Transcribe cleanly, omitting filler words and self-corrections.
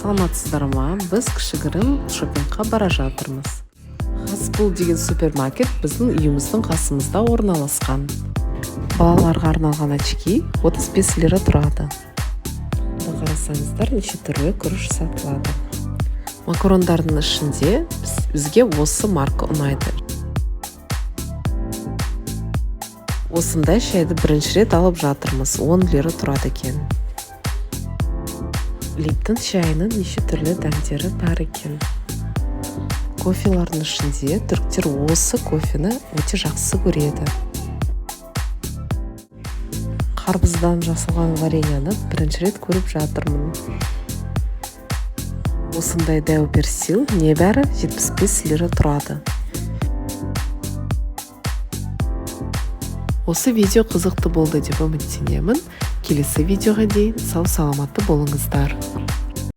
саламатсыздар ма? Біз кішігірім шопингқа бара жатырмыз. Хасбул деген супермаркет біздің үйіміздің қасымызда орналасқан. Балаларға арналған очки 35 лира тұрады. Бұны қарасаңыздар, неше түрлі күріш сатылады. Макарондардың ішінде бізге осы марка ұнайды. Осындай шайды бірінші рет алып жатырмыз, 10 лира тұрады екен. Липтон шайының неше түрлі дәмдері бар екен. Кофелардың ішінде түріктер осы кофені өте жақсы көреді. Қарбыздан жасалған вареньяны бірінші рет көріп жатырмын. Осындай дәу персил небәрі 75 лира тұрады. Осы видео қызықты болды деп үміттенемін. Келесі видеоға дейін сау саламатты болыңыздар.